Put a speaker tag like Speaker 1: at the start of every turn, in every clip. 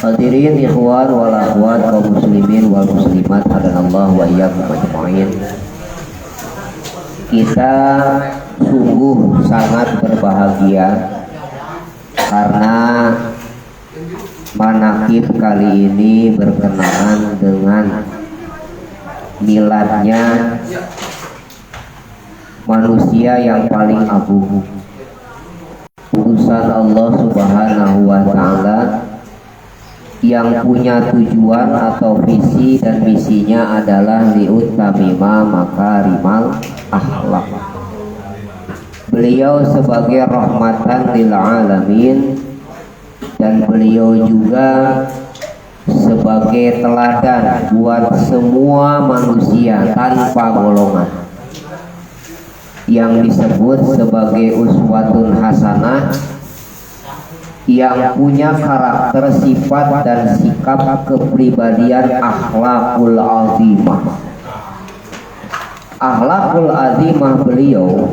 Speaker 1: Hadirin ikhwan wal akhwat kaum muslimin wal muslimat hadanallahu wa iyyakum ajmain. Kita sungguh sangat berbahagia karena manaqib kali ini berkenaan dengan miladnya manusia yang paling agung, utusan Allah Subhanahu wa ta'ala yang punya tujuan atau visi dan misinya adalah liutamima makarimal akhlak. Beliau sebagai rahmatan lil alamin dan beliau juga sebagai teladan buat semua manusia tanpa golongan, yang disebut sebagai uswatun hasanah, yang punya karakter, sifat dan sikap kepribadian akhlakul azimah. Akhlakul azimah beliau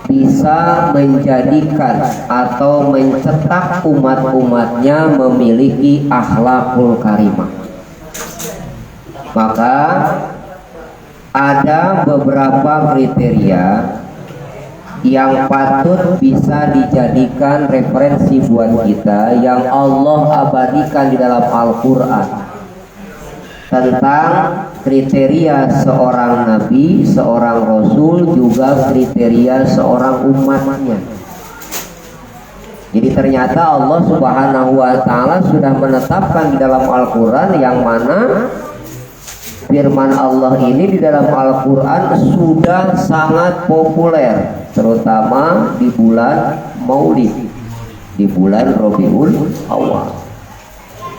Speaker 1: bisa menjadikan atau mencetak umat-umatnya memiliki akhlakul karimah. Maka ada beberapa kriteria yang patut bisa dijadikan referensi buat kita yang Allah abadikan di dalam Al-Quran tentang kriteria seorang nabi, seorang rasul, juga kriteria seorang umatnya. Jadi ternyata Allah Subhanahu wa ta'ala sudah menetapkan di dalam Al-Quran yang mana firman Allah ini di dalam Al-Quran sudah sangat populer, terutama di bulan Maulid, di bulan Rabiul Awal.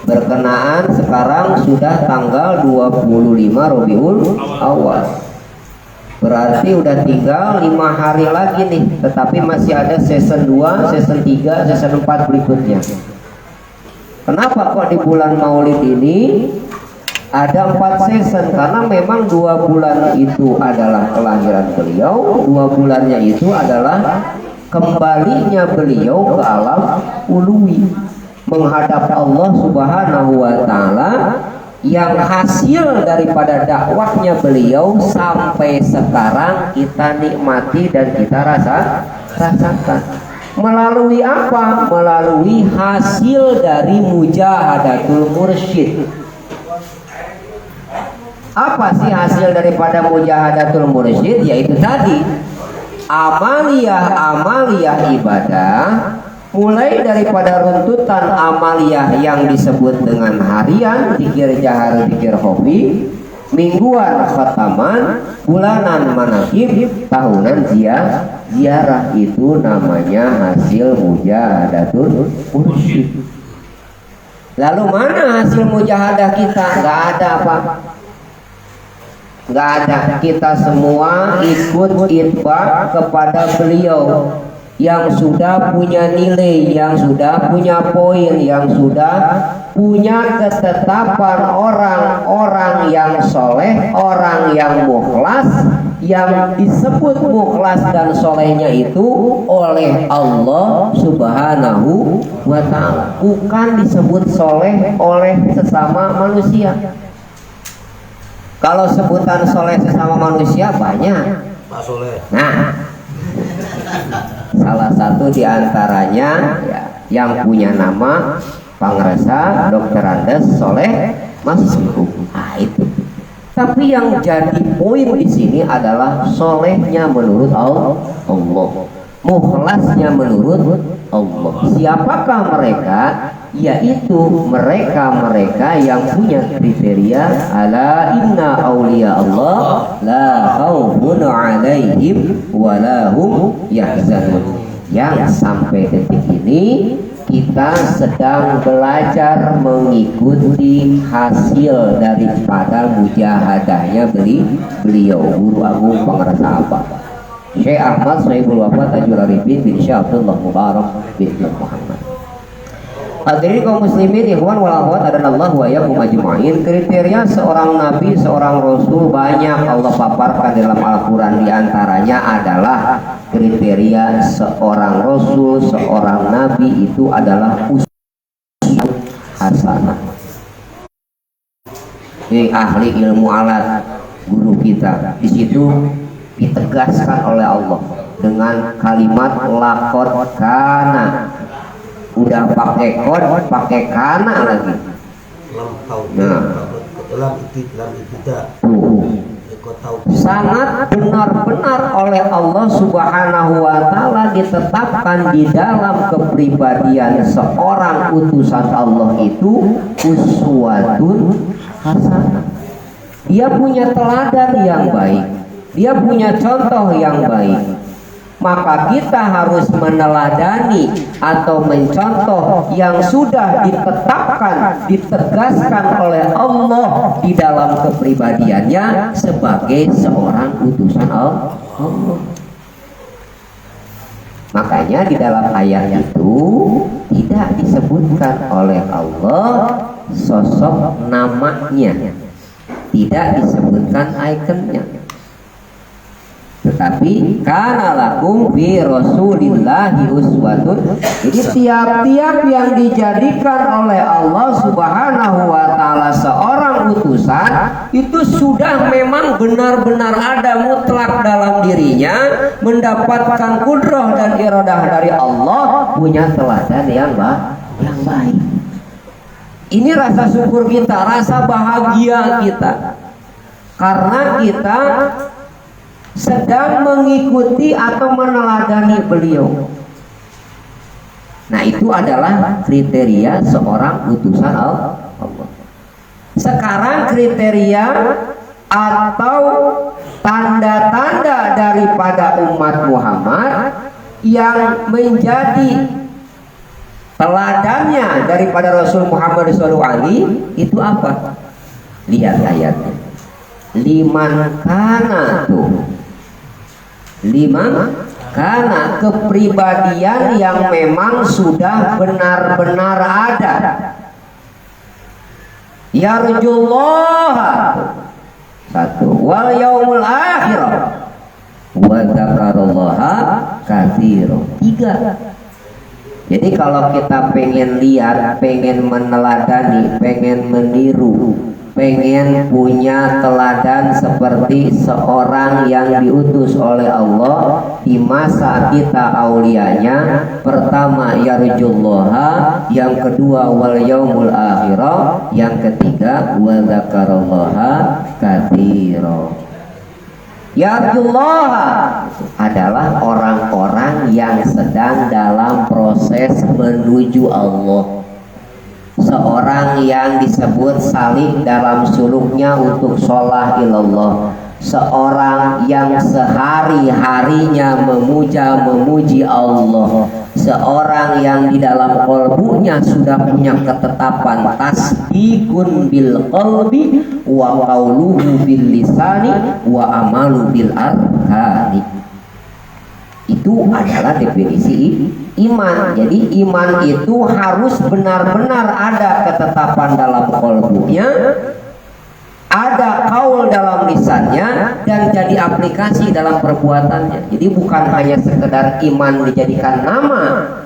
Speaker 1: Berkenaan sekarang sudah tanggal 25 Rabiul Awal, berarti udah tinggal 5 hari lagi nih, tetapi masih ada season 2, season 3, season 4 berikutnya. Kenapa kok di bulan Maulid ini ada 4 season? Karena memang 2 bulan itu adalah kelahiran beliau, 2 bulannya itu adalah kembalinya beliau ke alam uluwi, menghadap Allah Subhanahu wa ta'ala, yang hasil daripada dakwahnya beliau sampai sekarang kita nikmati dan kita rasakan. Melalui apa? Melalui hasil dari mujahadatul mursyid. Apa sih hasil daripada mujahadatul mursyid? Yaitu tadi amaliyah ibadah, mulai daripada runtutan amaliyah yang disebut dengan harian, zikir jahar, zikir hobi, mingguan khataman, bulanan manaqib, tahunan ziarah. Itu namanya hasil mujahadatul mursyid. Lalu mana hasil mujahadah kita? Gak ada apa? Gak ada. Kita semua ikut itba kepada beliau yang sudah punya nilai, yang sudah punya poin, yang sudah punya ketetapan orang-orang yang soleh, orang yang mukhlas, yang disebut mukhlas dan solehnya itu oleh Allah Subhanahu wa ta'ala, bukan disebut soleh oleh sesama manusia. Kalau sebutan soleh sesama manusia banyak.
Speaker 2: Pak Soleh.
Speaker 1: Nah, salah satu diantaranya ya, yang punya nama Pangresa Dr. Andes Soleh Masiku. Nah, itu. Tapi yang jadi poin di sini adalah solehnya menurut Allah, mukhlasnya menurut Allah. Siapakah mereka? Yaitu mereka yang punya kriteria ala inna auliya Allah la khaufun alaihim wa la hum yahzanun. Yang sampai detik ini kita sedang belajar mengikuti hasil daripada mujahadahnya beliau Guru Agung Pangresa Abah Syekh Ahmad Sohibul Wafat Tajul Arifin bin Syekh Abdullah Mubarak bin Muhammad. Hadirin kaum muslimin ikhwan wal akhwat hadanallahu wa iyyakum ajmain. Kriteria seorang nabi, seorang rasul banyak Allah paparkan dalam Al-Qur'an. Di antaranya adalah kriteria seorang rasul, seorang nabi itu adalah ahli ilmu alat, guru kita. Di situ ditegaskan oleh Allah dengan kalimat lakot kana. Udah pakai kod, pakai kana lagi. Nah, sangat benar-benar oleh Allah Subhanahu wa Ta'ala ditetapkan di dalam kepribadian seorang utusan Allah itu uswatun hasanah. Dia punya teladan yang baik, dia punya contoh yang baik. Maka kita harus meneladani atau mencontoh yang sudah ditetapkan, ditegaskan oleh Allah di dalam kepribadiannya sebagai seorang utusan Allah. Makanya di dalam ayat itu tidak disebutkan oleh Allah sosok namanya, tidak disebutkan ikonnya, tetapi kana lakum fi rasulillahi uswatun. Jadi tiap-tiap yang dijadikan oleh Allah Subhanahu wa Ta'ala seorang utusan itu sudah memang benar-benar ada mutlak dalam dirinya, mendapatkan kudrah dan iradah dari Allah, punya teladan yang baik. Ini rasa syukur kita, rasa bahagia kita, karena kita sedang mengikuti atau meneladani beliau. Nah, itu adalah kriteria seorang utusan Allah. Sekarang kriteria atau tanda-tanda daripada umat Muhammad yang menjadi teladannya daripada Rasul Muhammad SAW itu apa? Lihat ayatnya. Liman kana tuh, liman kana, kepribadian yang memang sudah benar-benar ada. Yarjullah, satu, wal yaumul akhir, wa dzakarallaha katsiran, tiga. Jadi kalau kita pengen lihat, pengen meneladani, pengen meniru, pengen punya teladan seperti seorang yang diutus oleh Allah di masa kita aulianya, pertama yarjullaha, yang kedua wal yaumul akhirah, yang ketiga wa dzakarallaha katsiran. Yarjullaha adalah orang-orang yang sedang dalam proses menuju Allah, seorang yang disebut salik dalam suluknya untuk sholah ilallah, seorang yang sehari-harinya memuji Allah, seorang yang di dalam qalbunya sudah punya ketetapan tasdiqun bil qalbi wa qauluhu bil lisani wa amalu bil arkani. Itu adalah definisi iman. Jadi iman itu harus benar-benar ada ketetapan dalam qalbunya, ada kaul dalam lisannya, dan jadi aplikasi dalam perbuatannya. Jadi bukan hanya sekedar iman dijadikan nama,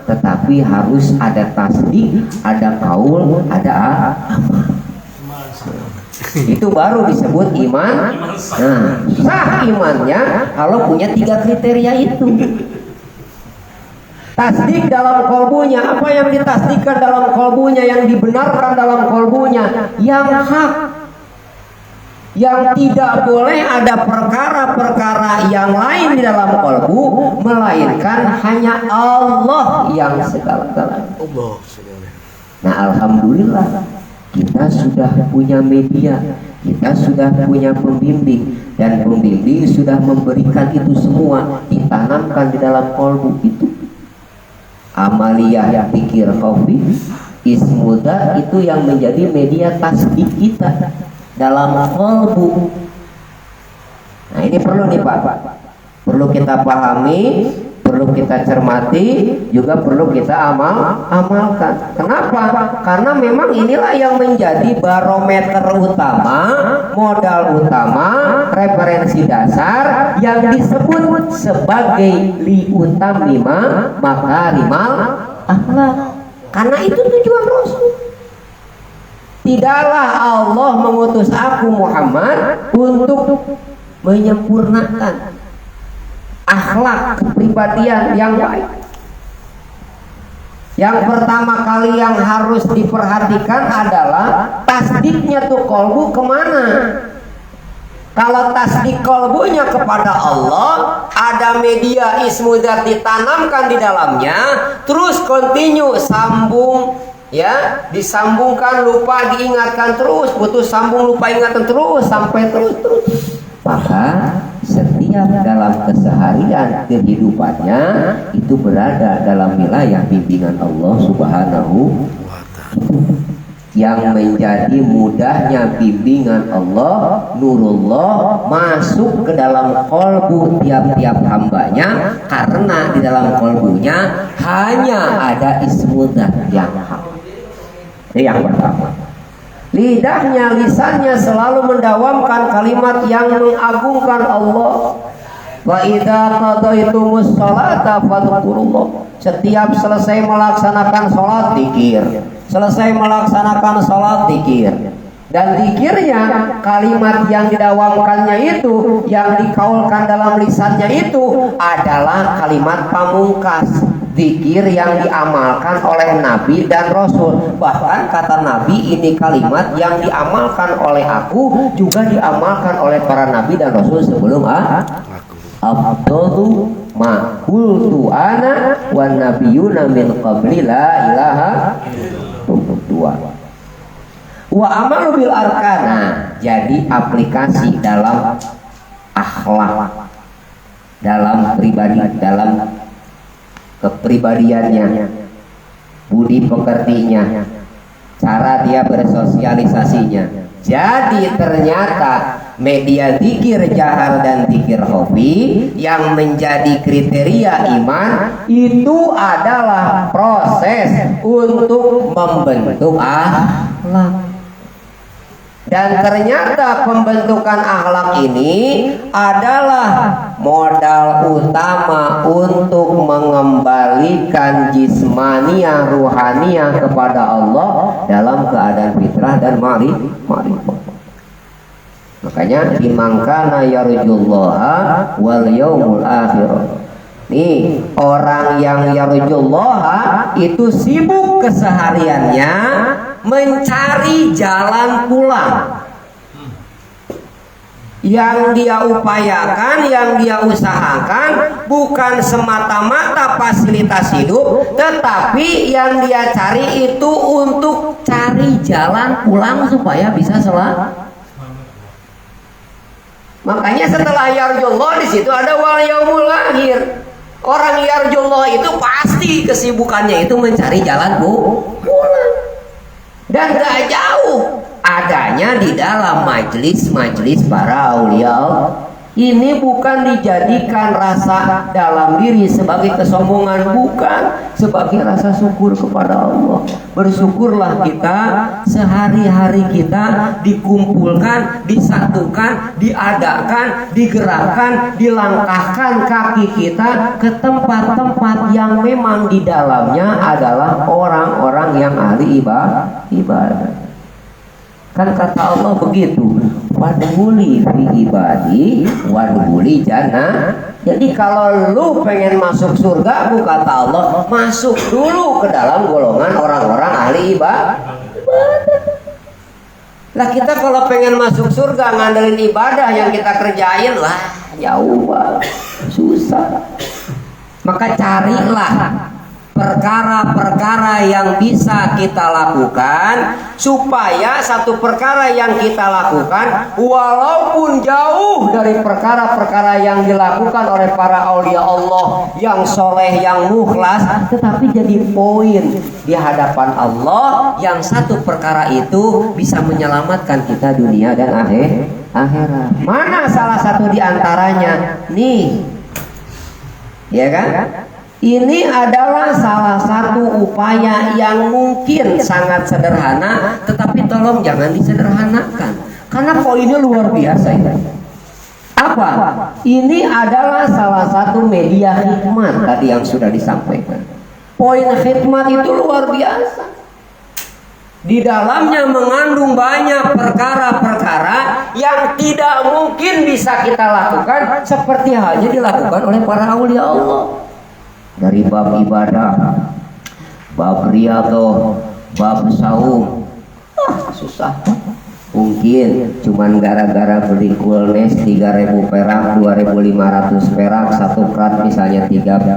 Speaker 1: tetapi harus ada tasdik, ada kaul, ada amal. Itu baru disebut iman. Nah, sah imannya kalau punya tiga kriteria itu. Tasdik dalam kolbunya, apa yang ditasdikkan dalam kolbunya, yang dibenarkan dalam kolbunya, yang hak, yang tidak boleh ada perkara-perkara yang lain di dalam kolbu, melainkan hanya Allah yang segala-galanya. Nah, alhamdulillah kita sudah punya media, kita sudah punya pembimbing, dan pembimbing sudah memberikan itu semua, ditanamkan di dalam kolbu itu. Amaliyah pikir khofi ismuda itu yang menjadi media tasdik kita dalam kolbu. Nah, ini perlu nih Pak, perlu kita pahami, perlu kita cermati, juga perlu kita amalkan. Kenapa? Karena memang inilah yang menjadi barometer utama, modal utama, referensi dasar yang disebut sebagai liutamima makarimal akhlak. Karena itu tujuan Rasul. Tidaklah Allah mengutus aku Muhammad untuk menyempurnakan akhlak kepribadian yang baik. Yang pertama kali yang harus diperhatikan adalah tasdiknya tuh kolbu kemana. Kalau tasdik kolbunya kepada Allah, ada media ismu dzat ditanamkan di dalamnya, terus continue sambung, ya, disambungkan, lupa diingatkan terus, putus sambung, lupa ingatan terus, sampai terus. Maka setiap dalam keseharian kehidupannya itu berada dalam wilayah bimbingan Allah Subhanahu wa Ta'ala. Yang menjadi mudahnya bimbingan Allah, nurullah masuk ke dalam kolbu tiap-tiap hambanya, karena di dalam kolbunya hanya ada ismu dzat yang hak. Yang pertama, lidahnya, lisannya selalu mendawamkan kalimat yang mengagungkan Allah. Wa idza qadaytumus sholata fadhkurullah. Setiap selesai melaksanakan sholat, zikir. Selesai melaksanakan sholat, zikir. Dan zikirnya, kalimat yang didawamkannya itu, yang dikaulkan dalam lisannya itu adalah kalimat pamungkas, zikir yang diamalkan oleh Nabi dan Rasul. Bahkan kata Nabi, ini kalimat yang diamalkan oleh aku juga diamalkan oleh para Nabi dan Rasul sebelum Abdullu ma qultu ana wan nabiyuna min qabli la ilaha illallah. Wa amalu bil arkana, jadi aplikasi dalam akhlak, dalam pribadi, dalam kepribadiannya, budi pekertinya, cara dia bersosialisasinya. Jadi ternyata media zikir jahar dan zikir khafi yang menjadi kriteria iman itu adalah proses untuk membentuk akhlak. Dan ternyata pembentukan akhlak ini adalah modal utama untuk mengembalikan jismaniyah ruhaniyah kepada Allah dalam keadaan fitrah dan ma'rifah. Makanya dimangkana yarjullaha wal yaumul akhir. Nih, orang yang yarjullaha itu sibuk kesehariannya mencari jalan pulang. Yang dia upayakan, yang dia usahakan bukan semata-mata fasilitas hidup, tetapi yang dia cari itu untuk cari jalan pulang supaya bisa selamat. Makanya setelah yarjullah di situ ada wal yaumul akhir. Orang yarjullah itu pasti kesibukannya itu mencari jalan pulang. Dan gak jauh adanya di dalam majelis-majelis para aulia. Ini bukan dijadikan rasa dalam diri sebagai kesombongan, bukan, sebagai rasa syukur kepada Allah. Bersyukurlah kita sehari-hari kita dikumpulkan, disatukan, diadakan, digerakkan, dilangkahkan kaki kita ke tempat-tempat yang memang di dalamnya adalah orang-orang yang ahli ibadah. Kan kata Allah begitu, wadhuli fi ibadi wadhuli jannah. Jadi kalau lu pengen masuk surga, bu kata Allah, masuk dulu ke dalam golongan orang-orang ahli ibadah. Lah kita kalau pengen masuk surga ngandelin ibadah yang kita kerjain, lah jauh banget, susah. Maka carilah perkara-perkara yang bisa kita lakukan, supaya satu perkara yang kita lakukan walaupun jauh dari perkara-perkara yang dilakukan oleh para aulia Allah yang soleh, yang mukhlas, tetapi jadi poin di hadapan Allah, yang satu perkara itu bisa menyelamatkan kita dunia dan akhirat. Mana salah satu di antaranya? Nih, ya kan? Ini adalah salah satu upaya yang mungkin sangat sederhana, tetapi tolong jangan disederhanakan, karena poinnya luar biasa ini. Apa? Ini adalah salah satu media khidmat tadi yang sudah disampaikan. Poin khidmat itu luar biasa. Di dalamnya mengandung banyak perkara-perkara yang tidak mungkin bisa kita lakukan seperti halnya dilakukan oleh para aulia Allah. Dari bab ibadah, bab riyadhah, bab saum, susah. Mungkin cuman gara-gara beli kulnes 3.000 perak, 2.500 perak, satu prat misalnya 30.000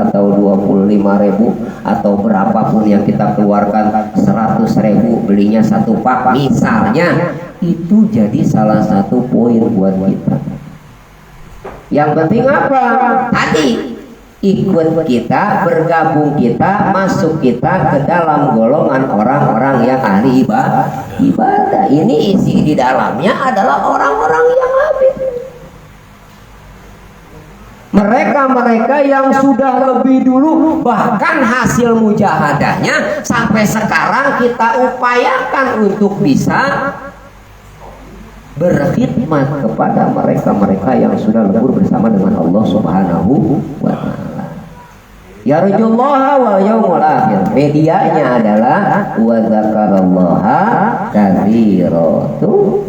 Speaker 1: atau 25.000 atau berapapun yang kita keluarkan 100.000 belinya satu pak misalnya, itu jadi salah satu poin buat kita. Yang penting apa? Tadi ikut kita, bergabung kita, masuk kita ke dalam golongan orang-orang yang ahli ibadah. Ini isi di dalamnya adalah orang-orang yang habis. Mereka-mereka yang sudah lebih dulu, bahkan hasil mujahadahnya sampai sekarang kita upayakan untuk bisa berkhidmat kepada mereka-mereka yang sudah lebur bersama dengan Allah Subhanahu wa ta'ala. Yarjullaha wal yaumul akhir. Medianya adalah wa dzakarallaha katsira.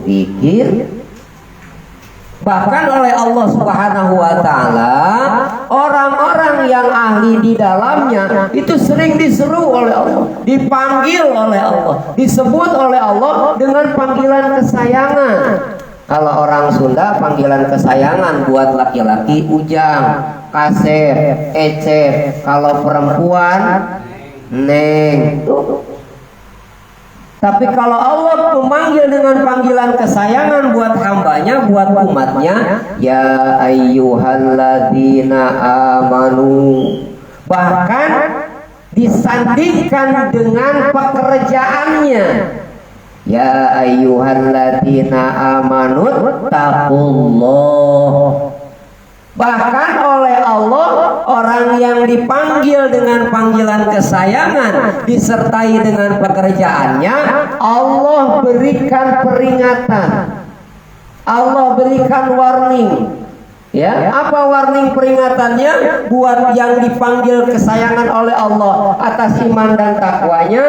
Speaker 1: Zikir. Bahkan oleh Allah Subhanahu wa ta'ala, orang-orang yang ahli di dalamnya itu sering diseru oleh Allah, dipanggil oleh Allah, disebut oleh Allah dengan panggilan kesayangan. Kalau orang Sunda panggilan kesayangan buat laki-laki ujang, kasep, ecep. Kalau perempuan neng. Tapi kalau Allah memanggil dengan panggilan kesayangan buat hambanya, buat umatnya, ya ayyuhalladzina amanu. Bahkan disandingkan dengan pekerjaannya. Ya ayyuhalladzina amanu taqullah. Bahkan oleh Allah, orang yang dipanggil dengan panggilan kesayangan disertai dengan pekerjaannya, Allah berikan peringatan, Allah berikan warning. Ya, apa warning peringatannya buat yang dipanggil kesayangan oleh Allah atas iman dan takwanya?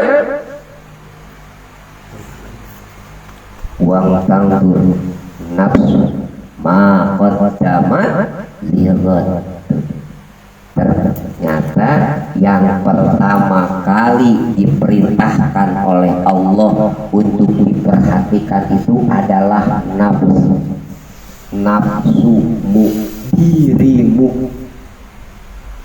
Speaker 1: Wa tangdur nafsu ma qaddamat lihat. Ternyata yang pertama kali diperintahkan oleh Allah untuk diperhatikan itu adalah nafsu. Nafsumu, dirimu.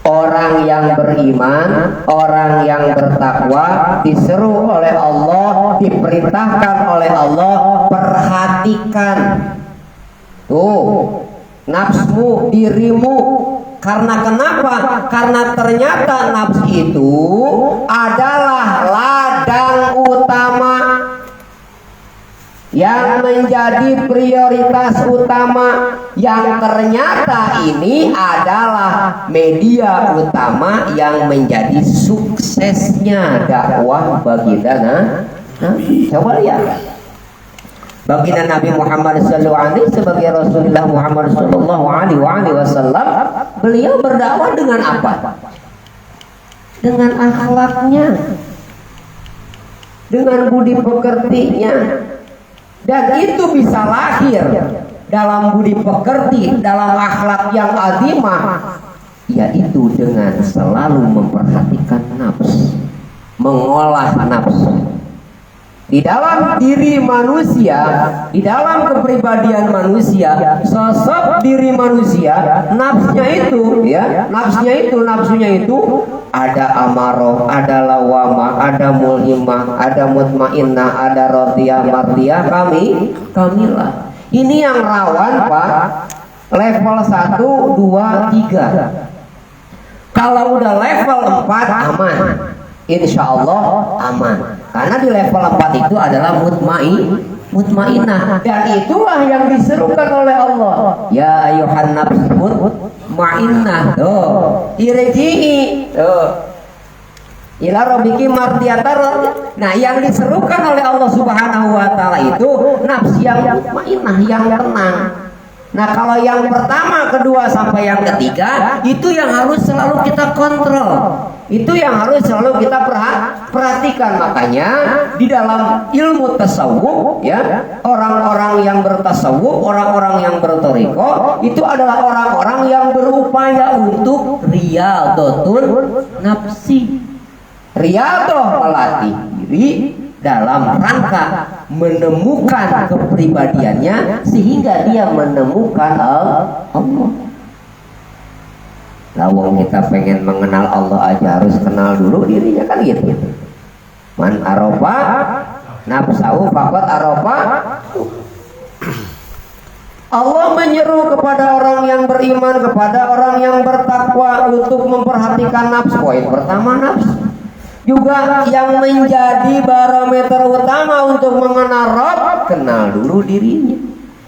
Speaker 1: Orang yang beriman, orang yang bertakwa diseru oleh Allah, diperintahkan oleh Allah, perhatikan. Tuh, nafsu, dirimu. Karena kenapa? Karena ternyata nafsu itu adalah ladang utama yang menjadi prioritas utama, yang ternyata ini adalah media utama yang menjadi suksesnya dakwah baginda Nabi. Coba lihat. Baginda Nabi Muhammad SAW sebagai Rasulullah Muhammad SAW, beliau berdakwah dengan apa? Dengan akhlaknya, dengan budi pekertinya, dan itu bisa lahir dalam budi pekerti, dalam akhlak yang azimah, yaitu dengan selalu memperhatikan nafsu, mengolah nafsu. Di dalam diri manusia, di dalam kepribadian manusia, sosok diri manusia, nafsunya itu ada amarah, ada lawamah, ada mulhimah, ada mutmainnah, ada radiyah, mardiyah, kamilah. Ini yang rawan, Pak. Level 1, 2, 3. Kalau udah level 4 aman. Insya Allah aman. Karena di level 4 itu adalah mutmainnah, dan itulah yang diserukan oleh Allah. Ya ayuhan nafsul mutmainnah, irji'i ila rabbiki mardiyatan. Nah, yang diserukan oleh Allah Subhanahu wa taala itu nafsu yang mutmainnah, yang tenang, Nah, kalau yang pertama, kedua sampai yang ketiga itu yang harus selalu kita kontrol. Itu yang harus selalu kita perhatikan. Makanya di dalam ilmu tasawuf ya, orang-orang yang bertasawuf, orang-orang yang bertoriko itu adalah orang-orang yang berupaya untuk riyadhatul nafsi. Riyadhah melatih diri dalam rangka menemukan kepribadiannya sehingga dia menemukan Allah. Lawang kita pengen mengenal Allah aja harus kenal dulu dirinya, kan gitu. Man arofa nafsahu faqad arofa. Allah menyeru kepada orang yang beriman, kepada orang yang bertakwa untuk memperhatikan nafsu. Poin pertama nafsu. Juga yang menjadi barometer utama untuk mengenal Rabb, kenal dulu dirinya.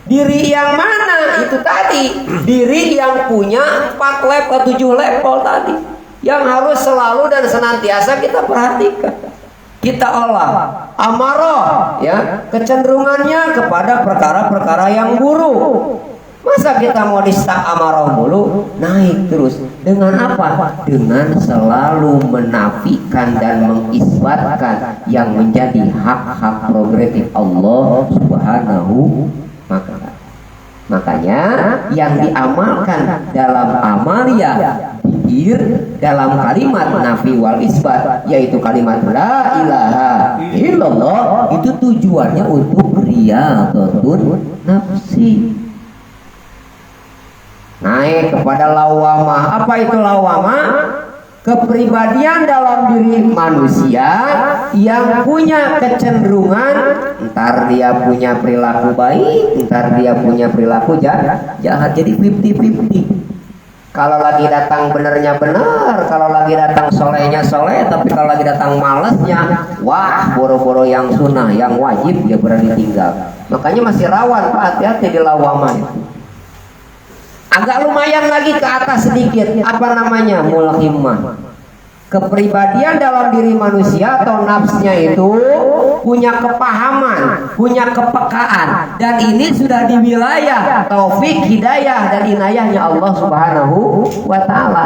Speaker 1: Diri yang mana? Itu tadi, diri yang punya 4 level, 7 level tadi, yang harus selalu dan senantiasa kita perhatikan, kita olah. Amarah ya, kecenderungannya kepada perkara-perkara yang buruk. Masa kita mau distak amarah mulu, naik terus. Dengan apa? Dengan selalu menafikan dan mengisbatkan yang menjadi hak-hak progresif Allah Subhanahu wa ta'ala. Makanya yang diamalkan dalam amalia zikir, dalam kalimat nafi wal isbat, yaitu kalimat la ilaha illallah, itu tujuannya untuk riyadhatun nafsi. Naik kepada lawamah. Apa itu lawamah? Kepribadian dalam diri manusia yang punya kecenderungan, ntar dia punya perilaku baik, ntar dia punya perilaku jahat. Jadi 50-50. Kalau lagi datang benernya benar, kalau lagi datang solehnya soleh, tapi kalau lagi datang malesnya, wah, boro-boro yang sunnah, yang wajib dia berani tinggal. Makanya masih rawan, Pak, hati-hati di lawamah itu. Agak lumayan lagi ke atas sedikit, apa namanya? Mulhimah. Kepribadian dalam diri manusia atau nafsnya itu punya kepahaman, punya kepekaan, dan ini sudah di wilayah taufik, hidayah, dan inayahnya Allah Subhanahu wa ta'ala.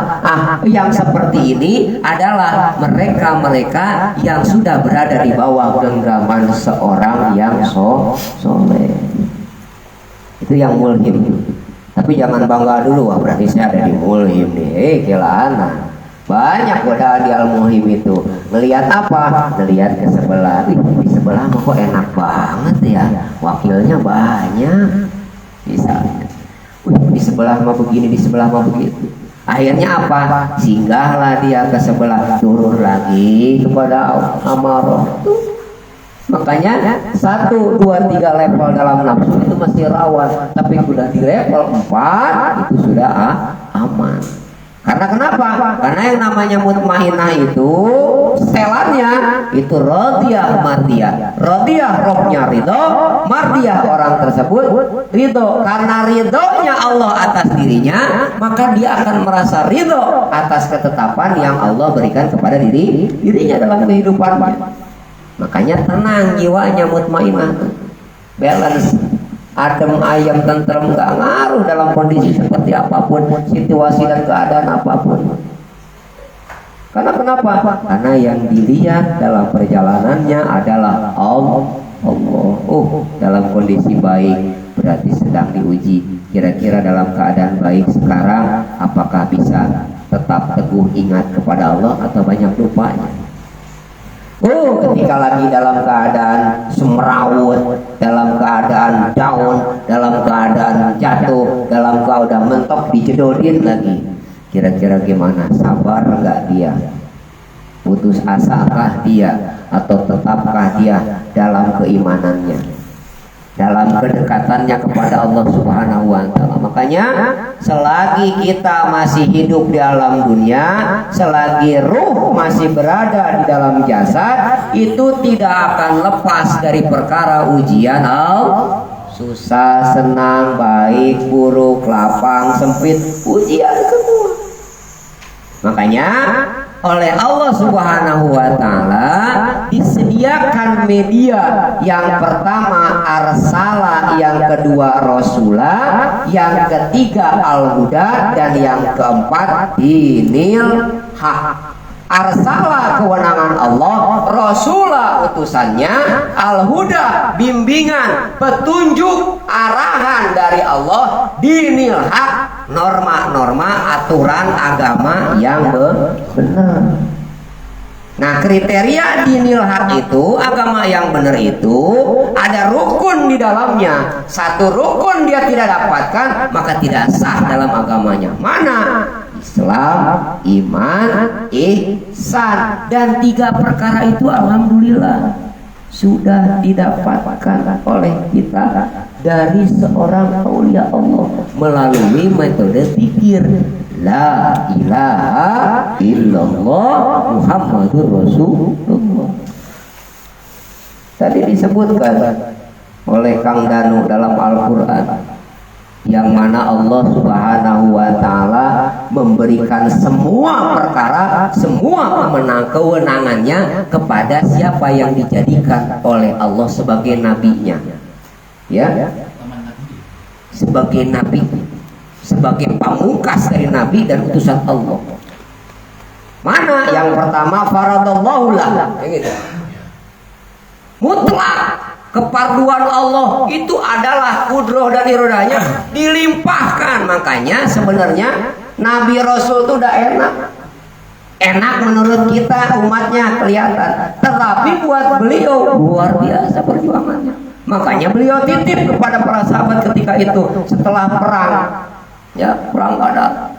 Speaker 1: Yang seperti ini adalah mereka-mereka yang sudah berada di bawah genggaman seorang yang soleh. Itu yang mulhim. Tapi jangan bangga dulu, wah berarti saya ada di mulhim nih. Kelana banyak godaan di al-mulhim itu. Ngelihat apa? Ngelihat ke sebelah. Di sebelah mah kok enak banget ya, wakilnya banyak. Misalnya, di sebelah mah begini, di sebelah mah begitu. Akhirnya apa? Singgahlah dia ke sebelah, turun lagi kepada amarah. Makanya 1, 2, 3 level dalam nafsu itu masih rawan, tapi sudah di level 4 itu sudah aman. Karena kenapa? Karena yang namanya mutmainah itu setelannya itu radiyah mardiyah. Radiyah rohnya ridho, mardiyah orang tersebut ridho. Karena ridhonya Allah atas dirinya, maka dia akan merasa ridho atas ketetapan yang Allah berikan kepada dirinya dalam kehidupannya. Makanya tenang jiwanya, mutmainah, balance, adem ayem, tentrem, gak ngaruh dalam kondisi seperti apapun, situasi dan keadaan apapun. Karena kenapa? Karena yang dilihat dalam perjalanannya adalah Allah. Dalam kondisi baik berarti sedang diuji. Kira-kira dalam keadaan baik sekarang, apakah bisa tetap teguh ingat kepada Allah atau banyak lupanya? Ketika lagi dalam keadaan semrawut, dalam keadaan down, dalam keadaan jatuh, dalam keadaan mentok dijedodin lagi. Kira-kira gimana? Sabar enggak dia? Putus asakah dia? Atau tetapkah dia dalam keimanannya, dalam kedekatannya kepada Allah Subhanahu wa ta'ala? Makanya selagi kita masih hidup di alam dunia, selagi ruh masih berada di dalam jasad, itu tidak akan lepas dari perkara ujian susah, senang, baik, buruk, lapang, sempit, ujian semua. Makanya oleh Allah Subhanahu wa taala, disediakan media. Yang pertama arsala, yang kedua rasula, yang ketiga al-huda, dan yang keempat dinil haq. Arsala kewenangan Allah, rasula utusannya, al-huda bimbingan, petunjuk, arahan dari Allah, dinil haq norma-norma aturan agama yang benar. Nah, kriteria dinil haq itu, agama yang benar itu ada rukun di dalamnya. Satu rukun dia tidak dapatkan, maka tidak sah dalam agamanya. Mana? Islam, iman, ihsan. Dan 3 perkara itu alhamdulillah sudah didapatkan oleh kita dari seorang aulia Allah melalui metode zikir la ilaha illallah Muhammadur Rasulullah. Tadi disebutkan oleh Kang Danu dalam Al-Quran, yang mana Allah Subhanahu wa taala memberikan semua perkara, semua kewenangannya kepada siapa yang dijadikan oleh Allah sebagai nabinya. Ya. Sebagai nabi, sebagai pamungkas dari nabi dan utusan Allah. Mana? Yang pertama faradallahu lah. Mutlak keparduan Allah itu adalah kudroh dan irodanya dilimpahkan. Makanya sebenarnya Nabi Rasul itu udah enak menurut kita umatnya kelihatan, tetapi buat beliau luar biasa perjuangannya. Makanya beliau titip kepada para sahabat ketika itu setelah perang, ya perang Badar.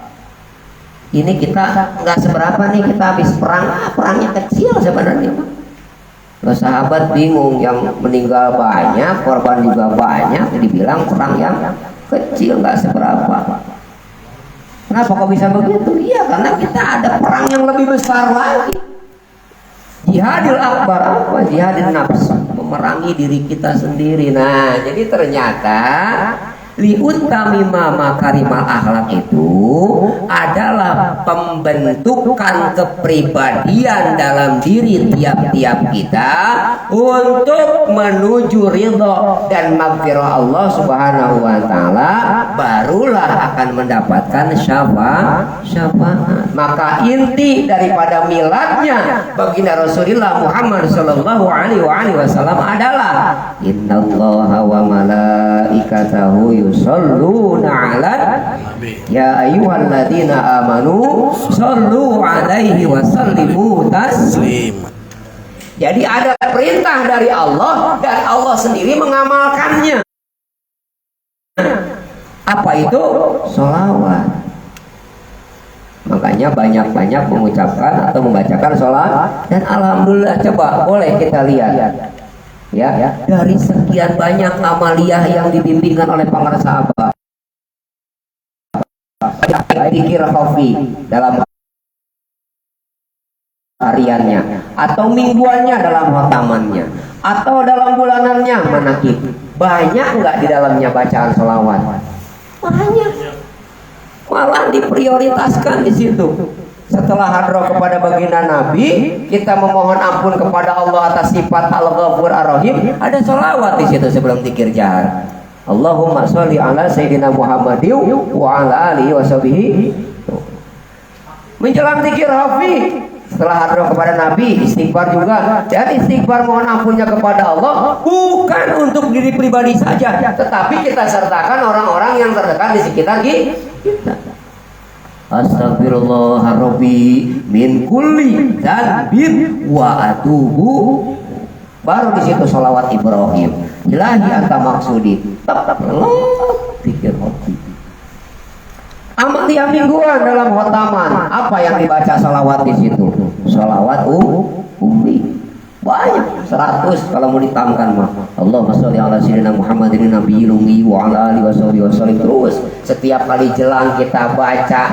Speaker 1: Ini kita nggak seberapa nih, kita habis perang, perangnya kecil sebenarnya. Loh, sahabat bingung, yang meninggal banyak, korban juga banyak, dibilang perang yang kecil nggak seberapa. Kenapa kok bisa begitu? Iya, karena kita ada perang yang lebih besar lagi. Jihadil akbar apa? Jihadil nafs, memerangi diri kita sendiri. Nah, jadi ternyata liuttamima makarimal akhlak itu adalah pembentukan kepribadian dalam diri tiap-tiap kita untuk menuju ridho dan maghfirah Allah Subhanahu wa taala, barulah akan mendapatkan syafaat. Maka inti daripada miladnya baginda Rasulullah Muhammad sallallahu alaihi wasallam adalah innallaha wa malaikatahu yusholluna 'alan ya ayyuhalladzina amanu shollu 'alaihi wa sallimu taslima. Jadi ada perintah dari Allah dan Allah sendiri mengamalkannya. Apa itu? Sholawat. Makanya banyak-banyak mengucapkan atau membacakan sholawat. Dan alhamdulillah, coba boleh kita lihat ya, dari sekian banyak amaliyah yang dibimbingkan oleh para sahabat, zikir khafi dalam hariannya atau mingguannya dalam khotamannya atau dalam bulanannya manakib, banyak nggak di dalamnya bacaan sholawat? Banyak, malah diprioritaskan di situ. Setelah hadroh kepada baginda Nabi, kita memohon ampun kepada Allah atas sifat Al-Ghafur Ar-Rahim. Ada sholawat di situ sebelum zikir jahar. Allahumma sholli ala Sayyidina Muhammadin wa ala alihi wa sahbihi. Menjelang zikir hafi, setelah hadroh kepada Nabi, istighfar juga. Dan istighfar mohon ampunnya kepada Allah bukan untuk diri pribadi saja, tetapi kita sertakan orang-orang yang terdekat di sekitar kita. Astagfirullah Rabbi min kulli dzambin wa atubu. Baru di situ sholawat Ibrahim. Ilahi anta maksudi. Pikir hati. Amal tiap mingguan dalam khotaman. Apa yang dibaca sholawat di situ? Sholawat ummi. Banyak, 100 kalau mau ditambahkan mah. Allahumma sholli ala sayyidina Muhammadin nabiyil ummi wa ala alihi wasallam. Terus setiap kali jelang kita baca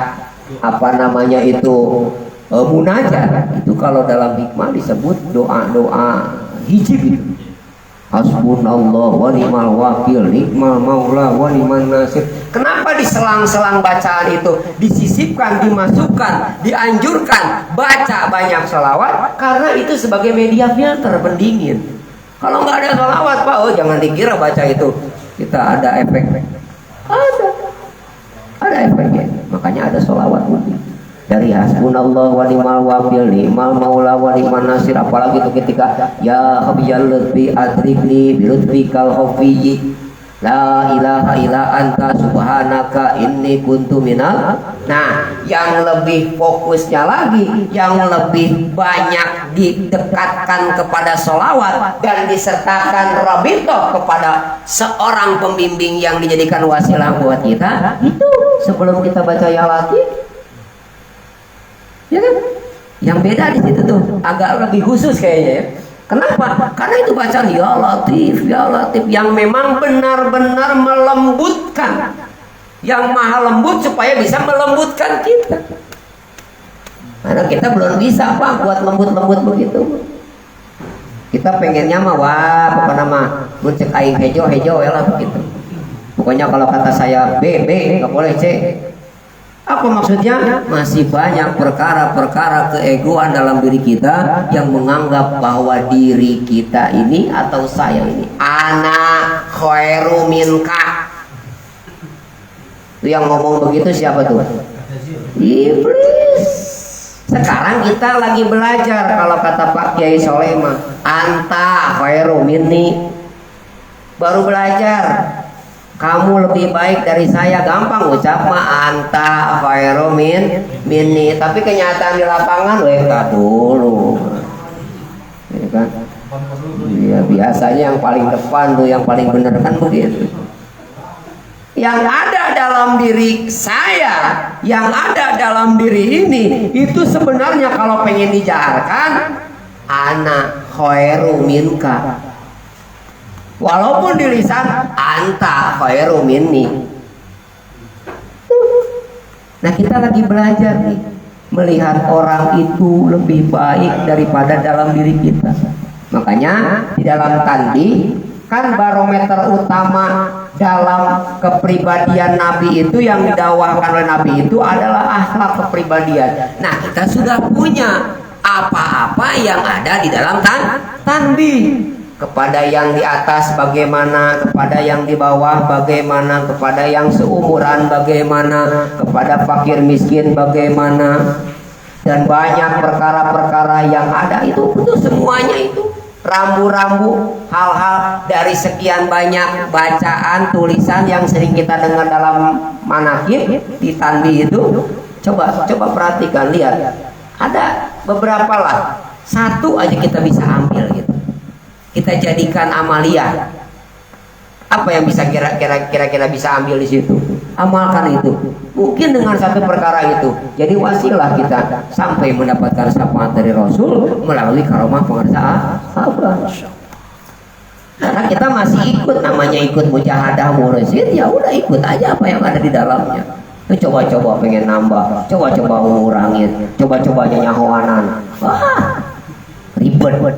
Speaker 1: apa namanya itu munajat, itu kalau dalam hikmah disebut doa-doa hijib itu. Hasbunallah wa ni'mal wakil, ni'mal maula wa ni'man nasir. Kenapa diselang-selang bacaan itu disisipkan, dimasukkan, dianjurkan baca banyak sholawat? Karena itu sebagai media filter pendingin. Kalau nggak ada sholawat, Pak, oh jangan dikira baca itu kita ada efek. Ada efeknya. Makanya ada sholawat dari hasbunallah wa ni'mal wakil, ni'mal maula wa ni'man nasir. Apalagi itu ketika ya habiyal lutfi adrikli bilutfikal khafiyyi la ilaha illa anta subhanaka inni kuntu minal. Nah, yang lebih fokusnya lagi, yang lebih banyak didekatkan kepada sholawat dan disertakan rabitoh kepada seorang pembimbing yang dijadikan wasilah buat kita, itu sebelum kita baca ya latif. Ya kan? Yang beda di situ tuh agak lebih khusus kayaknya ya. Kenapa? Karena itu bacaan ya latif yang memang benar-benar melembutkan, yang maha lembut supaya bisa melembutkan kita. Karena kita belum bisa Pak buat lembut-lembut begitu. Kita pengennya mah wah pokoknya mah muncul aing hejo ya lah begitu. Pokoknya kalau kata saya B nggak boleh C. Apa maksudnya? Masih banyak perkara-perkara keegoan dalam diri kita yang menganggap bahwa diri kita ini atau saya ini ana khairu minka. Itu yang ngomong begitu siapa tuh? Iblis. Sekarang kita lagi belajar kalau kata Pak Kiai Solema, anta khairu minni. Baru belajar. Kamu lebih baik dari saya, gampang ucap mah anta khairu minni, tapi kenyataan di lapangan dulu. Ya kan? Ya, biasanya yang paling depan tuh yang paling benar kan begitu. Yang ada dalam diri saya, yang ada dalam diri ini itu sebenarnya kalau pengen dijaharkan ana khairu minka. Walaupun di lisan anta khairu minni. Nah, kita lagi belajar nih melihat orang itu lebih baik daripada dalam diri kita. Makanya di dalam tandi kan barometer utama dalam kepribadian Nabi itu yang didakwakan oleh Nabi itu adalah akhlak kepribadian. Nah, kita sudah punya apa-apa yang ada di dalam tandi. Kepada yang di atas bagaimana, kepada yang di bawah bagaimana, kepada yang seumuran bagaimana, kepada fakir miskin bagaimana, dan banyak perkara-perkara yang ada itu semuanya itu rambu-rambu hal-hal dari sekian banyak bacaan tulisan yang sering kita dengar dalam manakib di tandi itu. Coba perhatikan, lihat ada beberapa lah, satu aja kita bisa ambil gitu. Kita jadikan amalia. Apa yang bisa kira-kira bisa ambil di situ? Amalkan itu. Mungkin dengan satu perkara itu jadi wasilah kita sampai mendapatkan syafaat dari Rasul melalui karomah pengerjaan sahabat. Karena kita masih ikut, namanya ikut mujahadah mursyid, ya udah ikut aja apa yang ada di dalamnya. Coba-coba pengen nambah, coba-coba ngurangin, coba-cobanya nyahoanan. Wah, ribet.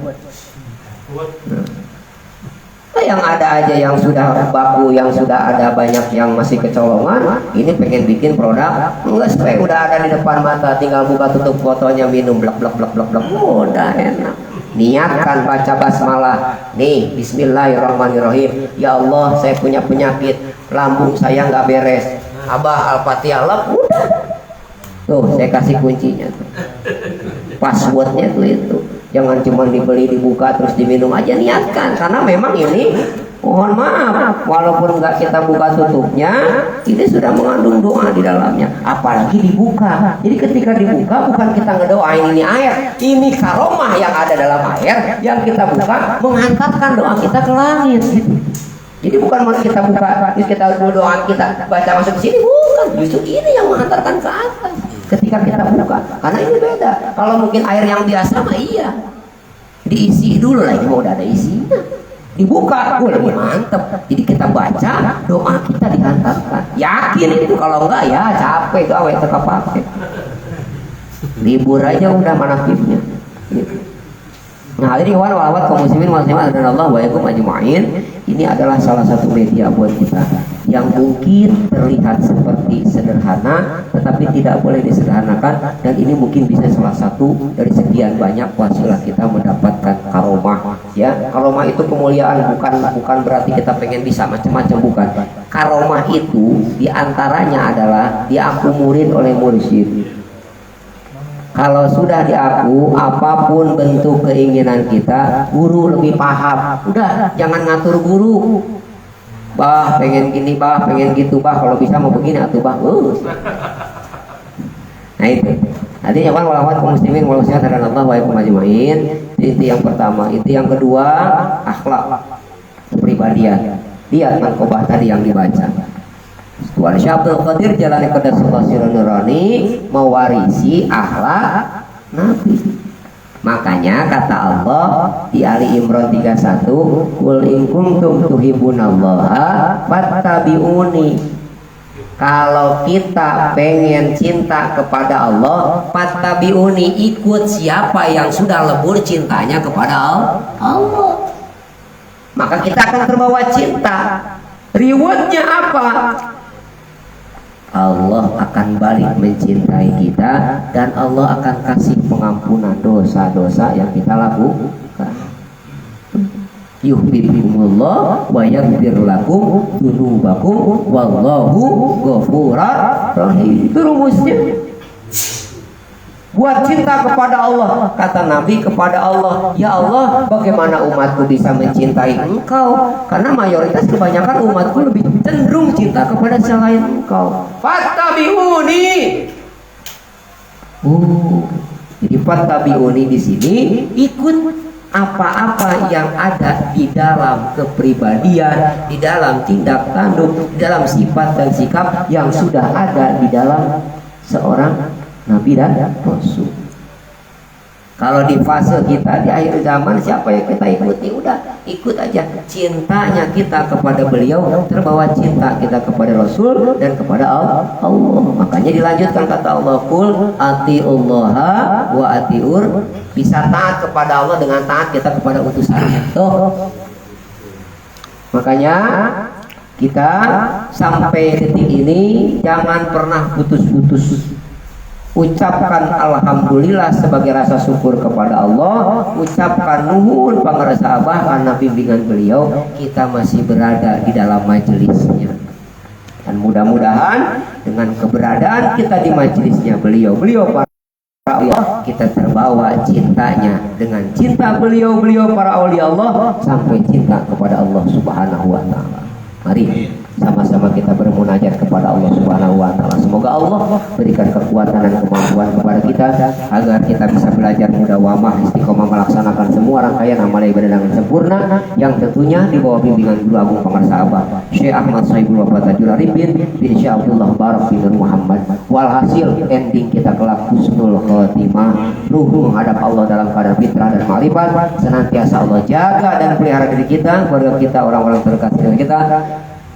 Speaker 1: Nah, yang ada aja yang sudah baku, yang sudah ada banyak yang masih kecolongan. Ini pengen bikin produk, enggak spek udah ada di depan mata, tinggal buka tutup fotonya, minum blak, udah enak. Niatkan baca basmalah. Nih, bismillahirrahmanirrahim. Ya Allah, saya punya penyakit lambung saya nggak beres. Abah Al-Fatihah lap, udah. Tuh, saya kasih kuncinya tuh. Passwordnya tuh itu. Jangan cuma dibeli, dibuka, terus diminum aja, niatkan. Karena memang ini, mohon maaf, walaupun nggak kita buka tutupnya, ini sudah mengandung doa di dalamnya. Apalagi dibuka. Jadi ketika dibuka, bukan kita ngedoain ini air. Ini karomah yang ada dalam air, yang kita buka, menghantarkan doa kita ke langit. Gitu. Jadi bukan kita buka, terus kita doa kita baca masuk ke sini, bukan. Justru ini yang menghantarkan ke atas. Ketika kita buka, karena ini beda. Kalau mungkin air yang biasa mah iya, diisi dulu lah, ini mau udah ada isinya, dibuka, lebih mantep. Jadi kita baca, doa kita dihantarkan. Yakin itu, kalau enggak ya capek itu awet terpakai. Libur aja udah manakibnya. Gitu. Nah, jadi walawat kaum muslimin muslimat dan Allah wa yakum ajma'in, ini adalah salah satu media buat kita yang mungkin terlihat seperti sederhana tetapi tidak boleh disederhanakan, dan ini mungkin bisa salah satu dari sekian banyak wasilah kita mendapatkan karomah. Ya, karomah itu kemuliaan, bukan berarti kita pengen bisa macam-macam, bukan. Karomah itu diantaranya adalah diakumurin oleh mursyid. Kalau sudah diaku, apapun bentuk keinginan kita, guru lebih paham. Udah, jangan ngatur guru. Bah, pengen gini, bah, pengen gitu, bah. Kalau bisa mau begini, atuh bah. Nah itu. Nanti ya kan walawat kaum muslimin wal muslimat dan Allah wa yakum ajmain. Itu yang pertama. Itu yang kedua, akhlak kepribadian. Lihat manqobah tadi yang dibaca. Tuan Syabdul Qadir jalani Qadasullah Sirrul Nurani mewarisi akhlak Nabi. Makanya kata Allah di Ali Imran 31, qul in kuntum tuhibbunallaha fattabi'uni. Kalau kita pengen cinta kepada Allah, fattabi'uni, ikut siapa yang sudah lebur cintanya kepada Allah. Maka kita akan terbawa cinta. Rewardnya apa? Allah akan balik mencintai kita, dan Allah akan kasih pengampunan dosa-dosa yang kita lakukan. Yuhibbukumullah wa yaghfir lakum dzunubakum wallahu ghafurur rahim. Itu rumusnya. Buat cinta kepada Allah, kata Nabi kepada Allah, ya Allah, bagaimana umatku bisa mencintai Engkau? Karena mayoritas kebanyakan umatku lebih cenderung cinta kepada selain Engkau. Fattabi'uni. Jadi fattabi'uni di sini ikut apa-apa yang ada di dalam kepribadian, di dalam tindak tanduk, di dalam sifat dan sikap yang sudah ada di dalam seorang Nabi dan Rasul. Kalau di fase kita di akhir zaman, siapa yang kita ikuti? Udah ikut aja. Cintanya kita kepada beliau terbawa cinta kita kepada Rasul dan kepada Allah. Makanya dilanjutkan kata Allah, qul atiullaha wa atiur. Bisa taat kepada Allah dengan taat kita kepada utusannya. Tuh. Makanya kita sampai detik ini jangan pernah putus-putus. Ucapkan alhamdulillah sebagai rasa syukur kepada Allah, ucapkan nuhun pangersabah karena bimbingan beliau kita masih berada di dalam majelisnya. Dan mudah-mudahan dengan keberadaan kita di majelisnya beliau para Allah, kita terbawa cintanya dengan cinta beliau para aulia Allah sampai cinta kepada Allah Subhanahu wa taala. Mari sama-sama kita bermunajat kepada Allah Subhanahu wa taala. Semoga Allah berikan kekuatan dan kemampuan kepada kita agar kita bisa belajar mudawamah istiqomah melaksanakan semua rangkaian amal ibadah dengan sempurna, yang tentunya di bawah bimbingan Guru Agung Pangersabah Syekh Ahmad Saibul Wafat Tajul Arifin bin Syekh Abdullah Barak bin Muhammad. Walhasil ending kita kelak husnul khotimah, ruh menghadap Allah dalam keadaan fitrah dan ma'rifat. Senantiasa Allah jaga dan pelihara diri kita, keluarga kita, orang-orang terkasih dengan kita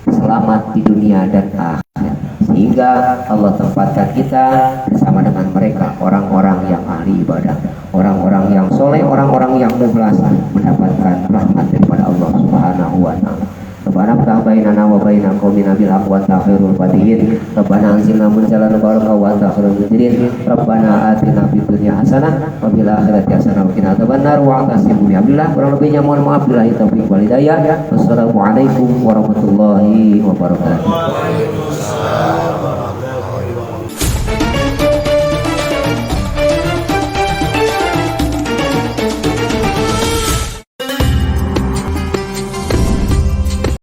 Speaker 1: selamat di dunia dan akhirat, sehingga Allah tempatkan kita bersama dengan mereka, orang-orang yang ahli ibadah, orang-orang yang soleh, orang-orang yang mukhlas, mendapatkan rahmat daripada Allah Subhanahu wa taala. Rabbana ftah bainana wa baina qaumina bil haqq wa anta khairul fatihin. Rabbana anzilna munzalan mubarakah wa anta khairul munzilin. Rabbana atina fid dunya hasanah wa fil akhirati hasanah wa qina adzabannar. Wa a'tasimu bihamdillah. Kurang lebihnya mohon maaf, billahi taufiq wal hidayah. Wassalamualaikum warahmatullahi wabarakatuh.